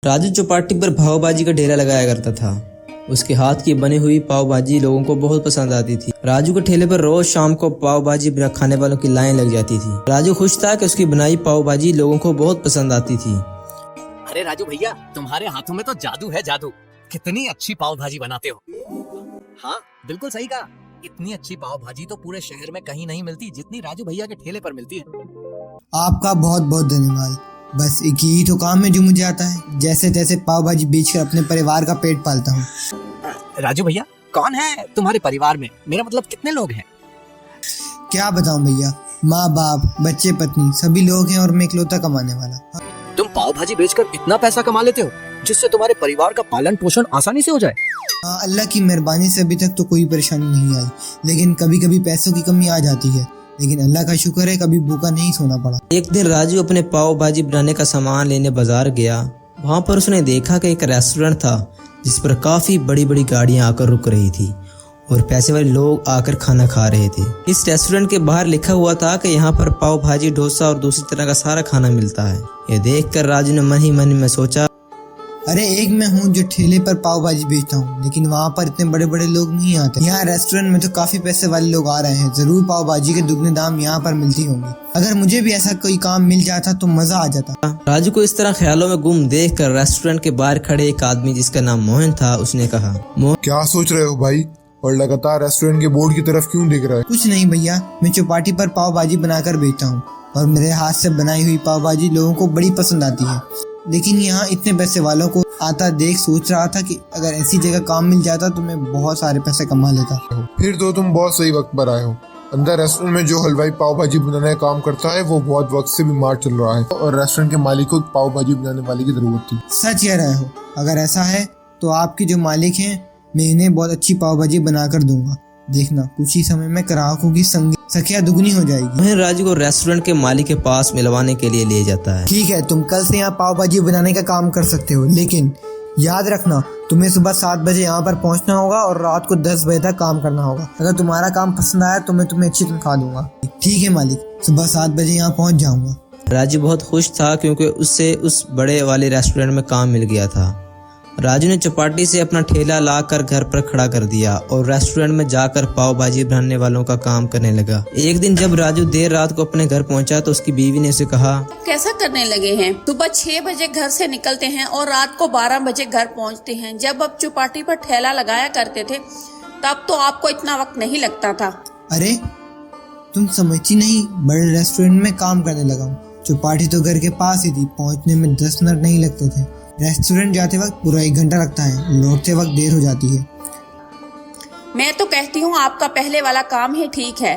राजू चौपाटी पर पाव भाजी का ठेला लगाया करता था। उसके हाथ की बनी हुई पाव भाजी लोगों को बहुत पसंद आती थी। राजू के ठेले पर रोज शाम को पाव भाजी खाने वालों की लाइन लग जाती थी। राजू खुश था कि उसकी बनाई पाव भाजी लोगों को बहुत पसंद आती थी। अरे राजू भैया, तुम्हारे हाथों में तो जादू है, जादू। कितनी अच्छी पाव भाजी बनाते हो। हाँ, बिल्कुल सही कहा। इतनी अच्छी पाव भाजी तो पूरे शहर में कहीं नहीं मिलती जितनी राजू भैया के ठेले पर मिलती है। आपका बहुत बहुत धन्यवाद। बस एक ही तो काम है जो मुझे आता है, जैसे तैसे पाव भाजी बेचकर अपने परिवार का पेट पालता हूँ। राजू भैया, कौन है तुम्हारे परिवार में? मेरा मतलब कितने लोग हैं? क्या बताऊँ भैया, माँ बाप बच्चे पत्नी सभी लोग हैं और मैं इकलौता कमाने वाला। तुम पाव भाजी बेचकर इतना पैसा कमा लेते हो जिससे तुम्हारे परिवार का पालन पोषण आसानी से हो जाए? अल्लाह की मेहरबानी से अभी तक तो कोई परेशानी नहीं आई, लेकिन कभी कभी पैसों की कमी आ जाती है। लेकिन अल्लाह का शुक्र है कभी भूखा नहीं सोना पड़ा। एक दिन राजू अपने पाव भाजी बनाने का सामान लेने बाजार गया। वहाँ पर उसने देखा कि एक रेस्टोरेंट था जिस पर काफी बड़ी बड़ी गाड़ियाँ आकर रुक रही थी और पैसे वाले लोग आकर खाना खा रहे थे। इस रेस्टोरेंट के बाहर लिखा हुआ था कि यहाँ पर पाव भाजी, डोसा और दूसरी तरह का सारा खाना मिलता है। ये देखकर राजू ने मन ही मन में सोचा, अरे एक मैं हूँ जो ठेले पर पाव भाजी बेचता हूँ, लेकिन वहाँ पर इतने बड़े बड़े लोग नहीं आते। यहाँ रेस्टोरेंट में तो काफी पैसे वाले लोग आ रहे हैं, जरूर पाव भाजी के दुगने दाम यहाँ पर मिलती होंगी। अगर मुझे भी ऐसा कोई काम मिल जाता तो मजा आ जाता। राजू को इस तरह ख्यालों में गुम देखकर रेस्टोरेंट के बाहर खड़े एक आदमी जिसका नाम मोहन था, उसने कहा, मोहन क्या सोच रहे हो भाई, और लगातार रेस्टोरेंट के बोर्ड की तरफ क्यों देख रहा है? कुछ नहीं भैया, मैं चौपाटी पर पाव भाजी बनाकर बेचता हूँ और मेरे हाथ से बनाई हुई पाव भाजी लोगों को बड़ी पसंद आती है। लेकिन यहाँ इतने पैसे वालों को आता देख सोच रहा था कि अगर ऐसी जगह काम मिल जाता तो मैं बहुत सारे पैसे कमा लेता। फिर तो तुम बहुत सही वक्त पर आए हो। अंदर रेस्टोरेंट में जो हलवाई पाव भाजी बनाने का काम करता है वो बहुत वक्त से बीमार चल रहा है और रेस्टोरेंट के मालिक को पाव भाजी बनाने वाले की जरूरत थी। सच कह रहे हो, अगर ऐसा है तो आपके जो मालिक हैं मैं इन्हें बहुत अच्छी पाव भाजी बनाकर दूंगा। देखना कुछ ही समय में ग्राहकों की संख्या दुगनी हो जाएगी। मोहन राजू को रेस्टोरेंट के मालिक के पास मिलवाने के लिए ले जाता है। ठीक है, तुम कल से यहाँ पाव भाजी बनाने का काम कर सकते हो, लेकिन याद रखना तुम्हें सुबह 7 बजे यहाँ पर पहुँचना होगा और रात को 10 बजे तक काम करना होगा। अगर तुम्हारा काम पसंद आया तो मैं तुम्हें अच्छी तनख्वाह दूंगा। ठीक है मालिक, सुबह 7 बजे यहाँ पहुँच जाऊंगा। राजू बहुत खुश था क्योंकि उससे उस बड़े वाले रेस्टोरेंट में काम मिल गया था। राजू ने चौपाटी से अपना ठेला लाकर घर पर खड़ा कर दिया और रेस्टोरेंट में जाकर पाव भाजी बनाने वालों का काम करने लगा। एक दिन जब राजू देर रात को अपने घर पहुंचा तो उसकी बीवी ने उसे कहा, कैसा करने लगे हैं? सुबह 6 बजे घर से निकलते हैं और रात को 12 बजे घर पहुंचते हैं। जब आप चौपाटी पर ठेला लगाया करते थे तब तो आपको इतना वक्त नहीं लगता था। अरे तुम समझती नहीं, बड़े रेस्टोरेंट में काम करने लगा हूँ। चौपाटी तो घर के पास ही थी, पहुँचने में 10 मिनट नहीं लगते थे। रेस्टोरेंट जाते वक्त पूरा 1 घंटा लगता है, लौटते वक्त देर हो जाती है। मैं तो कहती हूँ आपका पहले वाला काम ही ठीक है।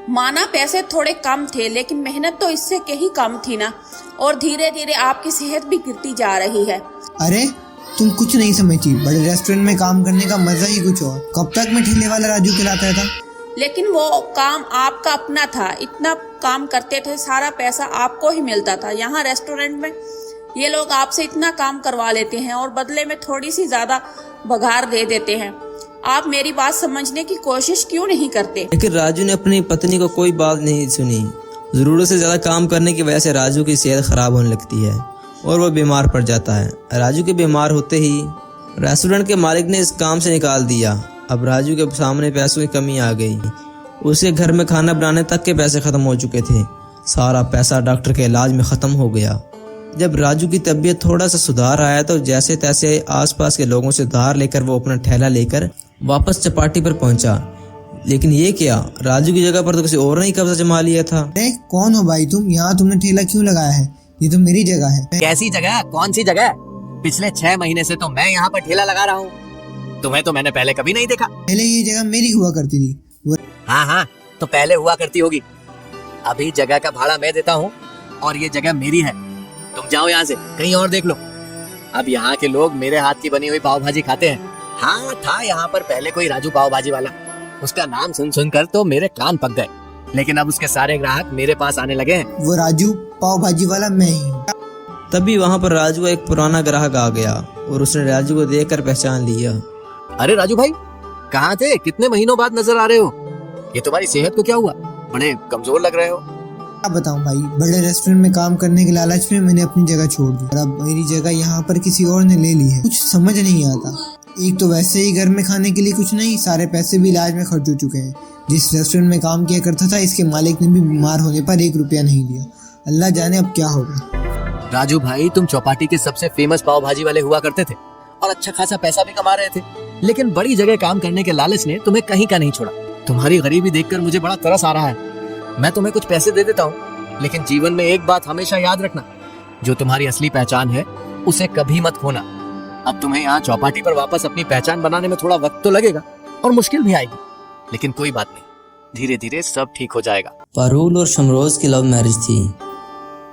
माना पैसे थोड़े कम थे लेकिन मेहनत तो इससे कहीं कम थी ना, और धीरे धीरे आपकी सेहत भी गिरती जा रही है। अरे तुम कुछ नहीं समझती, बड़े रेस्टोरेंट में काम करने का मजा ही कुछ और। कब तक मैं ठेले वाला राजू कहलाता था? लेकिन वो काम आपका अपना था, इतना काम करते थे, सारा पैसा आपको ही मिलता था। यहाँ रेस्टोरेंट में ये लोग आपसे इतना काम करवा लेते हैं और बदले में थोड़ी सी ज्यादा पगार दे देते हैं। आप मेरी बात समझने की कोशिश क्यों नहीं करते? लेकिन राजू ने अपनी पत्नी को कोई बात नहीं सुनी। जरूरत से ज्यादा काम करने की वजह से राजू की सेहत खराब होने लगती है और वो बीमार पड़ जाता है। राजू के बीमार होते ही रेस्टोरेंट के मालिक ने इस काम से निकाल दिया। अब राजू के सामने पैसों की कमी आ गई। उसके घर में खाना बनाने तक के पैसे खत्म हो चुके थे। सारा पैसा डॉक्टर के इलाज में खत्म हो गया। जब राजू की तबीयत थोड़ा सा सुधार आया तो जैसे तैसे आसपास के लोगों से उधार लेकर वो अपना ठेला लेकर वापस चौपाटी पर पहुंचा। लेकिन ये क्या, राजू की जगह पर तो किसी और ने ही कब्जा जमा लिया था। अरे कौन हो भाई तुम? यहाँ तुमने ठेला क्यों लगाया है? ये तो मेरी जगह है। कैसी जगह? कौन सी जगह? पिछले 6 महीने से तो मैं यहाँ पर ठेला लगा रहा हूँ। तुम्हें तो मैंने पहले कभी नहीं देखा। पहले ये जगह मेरी हुआ करती थी। हाँ, तो पहले हुआ करती होगी। अभी जगह का भाड़ा मैं देता हूँ और ये जगह मेरी है। तुम जाओ यहाँ से, कहीं और देख लो। अब यहाँ के लोग मेरे हाथ की बनी हुई पाव भाजी खाते हैं। हाँ, था यहाँ पर पहले कोई राजू पाव भाजी वाला। उसका नाम सुन सुनकर तो मेरे कान पक गए, लेकिन अब उसके सारे ग्राहक मेरे पास आने लगे हैं। वो राजू पाव भाजी वाला मैं ही हूँ। तभी वहाँ पर राजू का एक पुराना ग्राहक आ गया और उसने राजू को देखकर पहचान लिया। अरे राजू भाई, कहाँ थे? कितने महीनों बाद नजर आ रहे हो? ये तुम्हारी सेहत को क्या हुआ? बड़े कमजोर लग रहे हो। क्या बताऊं भाई, बड़े रेस्टोरेंट में काम करने के लालच में मैंने अपनी जगह छोड़ दी और अब मेरी जगह यहाँ पर किसी और ने ले ली है। कुछ समझ नहीं आता। एक तो वैसे ही घर में खाने के लिए कुछ नहीं, सारे पैसे भी इलाज में खर्च हो चुके हैं। जिस रेस्टोरेंट में काम किया करता था, इसके मालिक ने भी बीमार होने पर 1 रुपया नहीं दिया। अल्लाह जाने अब क्या होगा। राजू भाई, तुम चौपाटी के सबसे फेमस पाव भाजी वाले हुआ करते थे और अच्छा खासा पैसा भी कमा रहे थे, लेकिन बड़ी जगह काम करने के लालच ने तुम्हें कहीं का नहीं छोड़ा। तुम्हारी गरीबी देखकर मुझे बड़ा तरस आ रहा है। मैं तुम्हें कुछ पैसे दे देता हूँ, लेकिन जीवन में एक बात हमेशा याद रखना, जो तुम्हारी असली पहचान है उसे कभी मत खोना। अब तुम्हें यहाँ चौपाटी पर वापस अपनी पहचान बनाने में थोड़ा वक्त तो लगेगा और मुश्किल भी आएगी, लेकिन कोई बात नहीं, धीरे धीरे सब ठीक हो जाएगा। पारुल और शमरोज की लव मैरिज थी।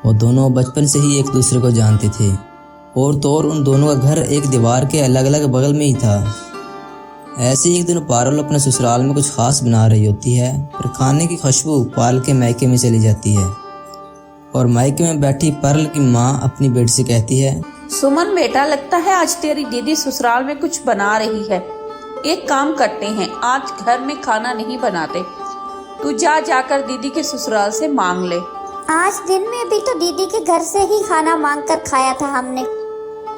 वो दोनों बचपन से ही एक दूसरे को जानते थे और तो और उन दोनों का घर एक दीवार के अलग अलग बगल में ही था। ऐसे ही एक दिन पारुल अपने ससुराल में कुछ खास बना रही होती है, पर खाने की खुशबू पारुल के मायके में चली जाती है और मायके में बैठी पारुल की माँ अपनी बेटी से कहती है, सुमन बेटा, लगता है आज तेरी दीदी ससुराल में कुछ बना रही है। एक काम करते हैं, आज घर में खाना नहीं बनाते, तू जाकर दीदी के ससुराल से मांग ले। आज दिन में भी तो दीदी के घर से ही खाना मांग कर खाया था हमने।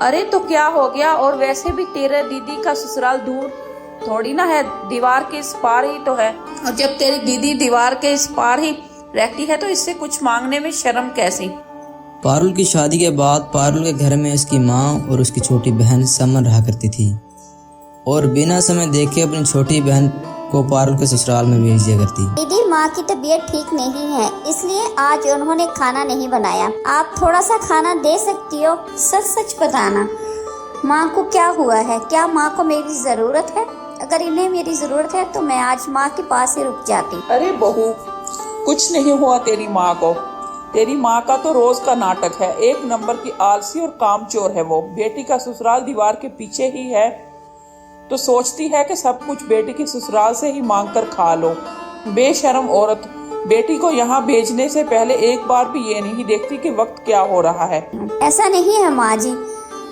अरे तो क्या हो गया, और वैसे भी तेरे दीदी का ससुराल दूर थोड़ी ना है, दीवार के इस पार ही तो है। और जब तेरी दीदी दीवार के इस पार ही रहती है तो इससे कुछ मांगने में शर्म कैसी। पारुल की शादी के बाद पारुल के घर में उसकी माँ और उसकी छोटी बहन समन रहा करती थी और बिना समय देखे अपनी छोटी बहन को पारुल के ससुराल में भेज दिया करती। दीदी, माँ की तबीयत ठीक नहीं है, इसलिए आज उन्होंने खाना नहीं बनाया। आप थोड़ा सा खाना दे सकती हो? सच सच बताना, माँ को क्या हुआ है? क्या माँ को मेरी जरूरत है? अगर इन्हें मेरी जरूरत है तो मैं आज माँ के पास ही रुक जाती। अरे बहू, कुछ नहीं हुआ तेरी माँ को। तेरी माँ का तो रोज का नाटक है, 1 नंबर की आलसी और कामचोर है वो। बेटी का ससुराल दीवार के पीछे ही है तो सोचती है कि सब कुछ बेटी के ससुराल से ही मांग कर खा लो। बेशर्म औरत, बेटी को यहाँ भेजने से पहले एक बार भी ये नहीं देखती कि वक्त क्या हो रहा है। ऐसा नहीं है माँ जी,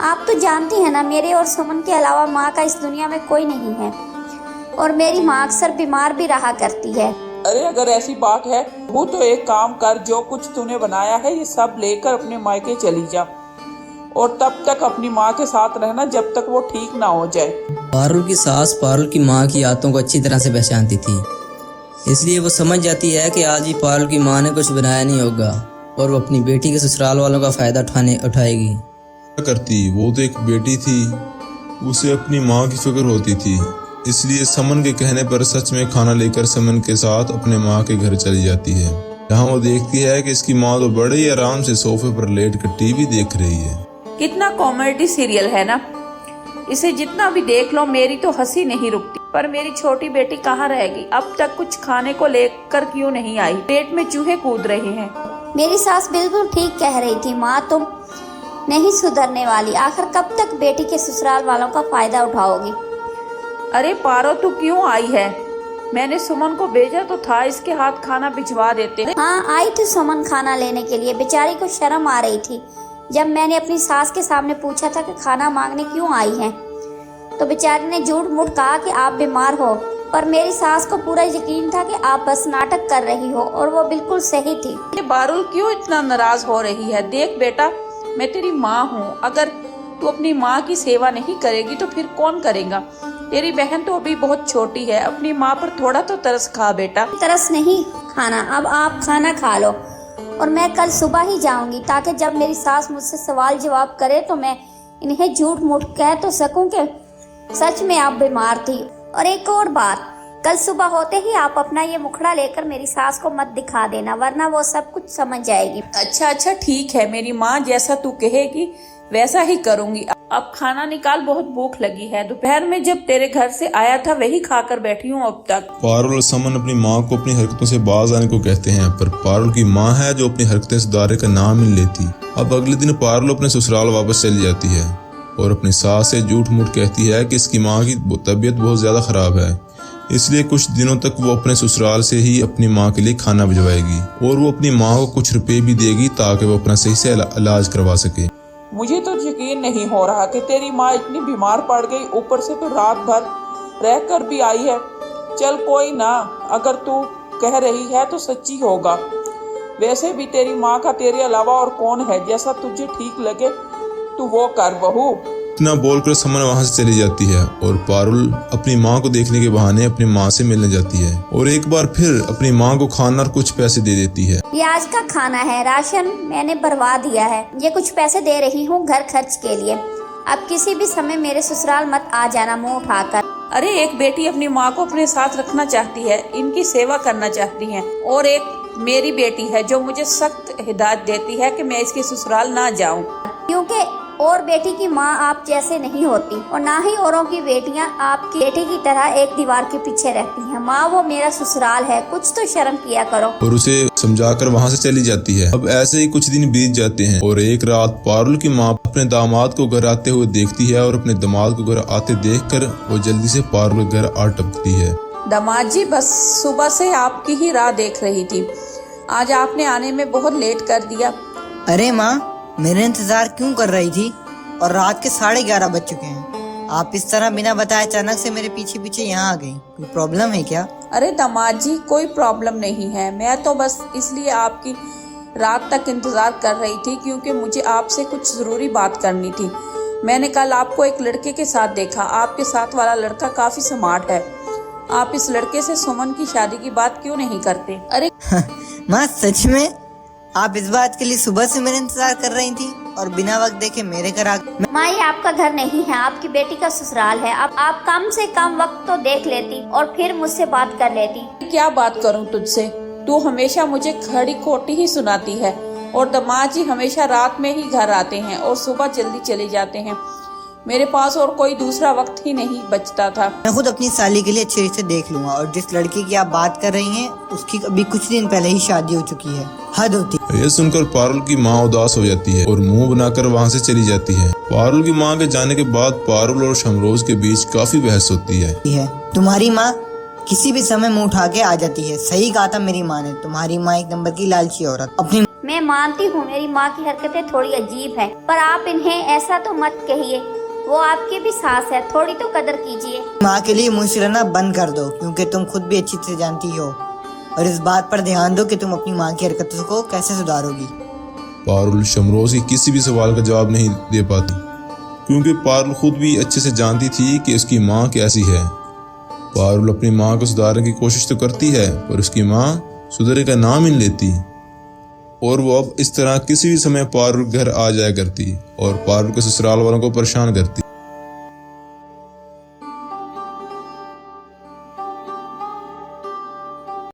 आप तो जानती हैं ना, मेरे और सुमन के अलावा माँ का इस दुनिया में कोई नहीं है और मेरी माँ अक्सर बीमार भी रहा करती है। अरे अगर ऐसी बात है वो तो एक काम कर, जो कुछ तूने बनाया है ये सब लेकर अपने मायके चली जा और तब तक अपनी माँ के साथ रहना जब तक वो ठीक ना हो जाए। पारुल की सास पारुल की माँ की आदतों को अच्छी तरह से पहचानती थी, इसलिए वो समझ जाती है कि आज ही पारुल की माँ ने कुछ बनाया नहीं होगा और वो अपनी बेटी के ससुराल वालों का फायदा उठाएगी। करती, वो तो एक बेटी थी, उसे अपनी माँ की फिक्र होती थी, इसलिए समन के कहने पर सच में खाना लेकर समन के साथ अपने माँ के घर चली जाती है, जहाँ वो देखती है कि इसकी माँ तो बड़े ही आराम से सोफे पर लेट कर टीवी देख रही है। कितना कॉमेडी सीरियल है ना, इसे जितना भी देख लो मेरी तो हंसी नहीं रुकती। पर मेरी छोटी बेटी कहाँ रहेगी? अब तक कुछ खाने को लेकर क्यों नहीं आई? पेट में चूहे कूद रहे हैं। मेरी सास बिल्कुल ठीक कह रही थी माँ, तुम नहीं सुधरने वाली। आखिर कब तक बेटी के ससुराल वालों का फायदा उठाओगी? अरे पारो, तू क्यों आई है? मैंने सुमन को भेजा तो था, इसके हाथ खाना भिजवा देते। हाँ, आई थी सुमन खाना लेने के लिए। बेचारी को शर्म आ रही थी जब मैंने अपनी सास के सामने पूछा था कि खाना मांगने क्यों आई हैं, तो बेचारी ने झूठ मूठ कहा कि आप बीमार हो। पर मेरी सास को पूरा यकीन था कि आप बस नाटक कर रही हो और वो बिल्कुल सही थी। पारुल क्यों इतना नाराज हो रही है? देख बेटा, मैं तेरी माँ हूँ, अगर तू अपनी माँ की सेवा नहीं करेगी तो फिर कौन करेगा? तेरी बहन तो अभी बहुत छोटी है, अपनी माँ पर थोड़ा तो तरस खा बेटा। तरस नहीं खाना, अब आप खाना खा लो और मैं कल सुबह ही जाऊंगी, ताकि जब मेरी सास मुझसे सवाल जवाब करे तो मैं इन्हें झूठ मूठ कह तो सकूं कि सच में आप बीमार थी। और एक और बात, कल सुबह होते ही आप अपना ये मुखड़ा लेकर मेरी सास को मत दिखा देना, वरना वो सब कुछ समझ जाएगी। अच्छा ठीक है मेरी माँ, जैसा तू कहेगी वैसा ही करूंगी। अब खाना निकाल, बहुत भूख लगी है। दोपहर में जब तेरे घर से आया था वही खाकर बैठी हूँ अब तक। पारुल और समन अपनी माँ को अपनी हरकतों से बाज आने को कहते हैं, पर पारुल की माँ है जो अपनी हरकतें सुधारने का नाम नहीं लेती। अब अगले दिन पारुल अपने ससुराल वापस चली जाती है और अपनी सास से झूठ मूठ कहती है कि इसकी माँ की तबीयत बहुत ज्यादा खराब है, इसलिए कुछ दिनों तक वो अपने ससुराल से ही अपनी माँ के लिए खाना भिजवाएगी और वो अपनी माँ को कुछ रुपए भी देगी ताकि वो अपना सही से इलाज करवा सके। मुझे तो यकीन नहीं हो रहा कि तेरी माँ इतनी बीमार पड़ गई, ऊपर से तो रात भर रहकर भी आई है। चल कोई ना, अगर तू कह रही है तो सच्ची होगा। वैसे भी तेरी माँ का तेरे अलावा और कौन है, जैसा तुझे ठीक लगे तू वो कर बहू। इतना बोलकर समन वहां से चली जाती है और पारुल अपनी माँ को देखने के बहाने अपनी माँ से मिलने जाती है और एक बार फिर अपनी माँ को खाना और कुछ पैसे दे देती है। ये आज का खाना है, राशन मैंने भरवा दिया है, ये कुछ पैसे दे रही हूँ घर खर्च के लिए। अब किसी भी समय मेरे ससुराल मत आ जाना मुंह उठाकर। अरे एक बेटी अपनी माँ को अपने साथ रखना चाहती है, इनकी सेवा करना चाहती है, और एक मेरी बेटी है जो मुझे सख्त हिदायत देती है कि मैं इसके ससुराल ना जाऊं। क्योंकि और बेटी की माँ आप जैसे नहीं होती और ना ही औरों की बेटियाँ आपकी बेटी की तरह एक दीवार के पीछे रहती हैं। माँ वो मेरा ससुराल है, कुछ तो शर्म किया करो। और उसे समझाकर वहां से चली जाती है। अब ऐसे ही कुछ दिन बीत जाते हैं और एक रात पारुल की माँ अपने दामाद को घर आते हुए देखती है और अपने दामाद को घर आते देखकर वो जल्दी से पारुल के घर आ टपकती है। दामाद जी, बस सुबह से आपकी ही राह देख रही थी, आज आपने आने में बहुत लेट कर दिया। अरे माँ, मेरे इंतजार क्यों कर रही थी? और रात के 11:30 बज चुके हैं। आप इस तरह बिना बताए अचानक से मेरे पीछे पीछे यहाँ आ गई, कोई प्रॉब्लम है क्या? अरे दामाद जी, कोई प्रॉब्लम नहीं है, मैं तो बस इसलिए आपकी रात तक इंतजार कर रही थी क्योंकि मुझे आपसे कुछ जरूरी बात करनी थी। मैंने कल आपको एक लड़के के साथ देखा, आपके साथ वाला लड़का काफी स्मार्ट है। आप इस लड़के से सुमन की शादी की बात क्यों नहीं करते? अरे माँ, सच में आप इस बात के लिए सुबह से मेरा इंतजार कर रही थी और बिना वक्त देखे मेरे घर आ गई? माँ, ये आपका घर नहीं है, आपकी बेटी का ससुराल है। अब आप कम से कम वक्त तो देख लेती और फिर मुझसे बात कर लेती। क्या बात करूं तुझसे? तू हमेशा मुझे खड़ी खोटी ही सुनाती है और दामाद जी हमेशा रात में ही घर आते हैं और सुबह जल्दी चले जाते हैं। मेरे पास और कोई दूसरा वक्त ही नहीं बचता था। मैं खुद अपनी साली के लिए अच्छे से देख लूंगा और जिस लड़की की आप बात कर रही हैं उसकी अभी कुछ दिन पहले ही शादी हो चुकी है। हद होती है। यह सुनकर पारुल की माँ उदास हो जाती है और मुंह बनाकर वहां से चली जाती है। पारुल की माँ के जाने के बाद पारुल और शमरोज के बीच काफी बहस होती है। तुम्हारी माँ किसी भी समय मुंह उठा के आ जाती है। सही कहा था मेरी माँ ने, तुम्हारी माँ एक नंबर की लालची औरत। अपनी मैं मानती हूँ मेरी माँ की हरकतें थोड़ी अजीब है, पर आप इन्हें ऐसा तो मत कहिए, वो आपकी भी सास है, थोड़ी तो कदर कीजिए। माँ के लिए मुंह चिल्लाना बंद कर दो क्योंकि तुम खुद भी अच्छी से जानती हो और इस बात पर ध्यान दो कि तुम अपनी माँ की हरकतों को कैसे सुधारोगी। पारुल शमरोज की किसी भी सवाल का जवाब नहीं दे पाती क्योंकि पारुल खुद भी अच्छे से जानती थी कि उसकी माँ कैसी है। पारुल अपनी माँ को सुधारने की कोशिश तो करती है पर उसकी माँ सुधरने का नाम ही नहीं लेती और वो अब इस तरह किसी भी समय पारुल घर आ जाया करती और पारुल के ससुराल वालों को परेशान करती।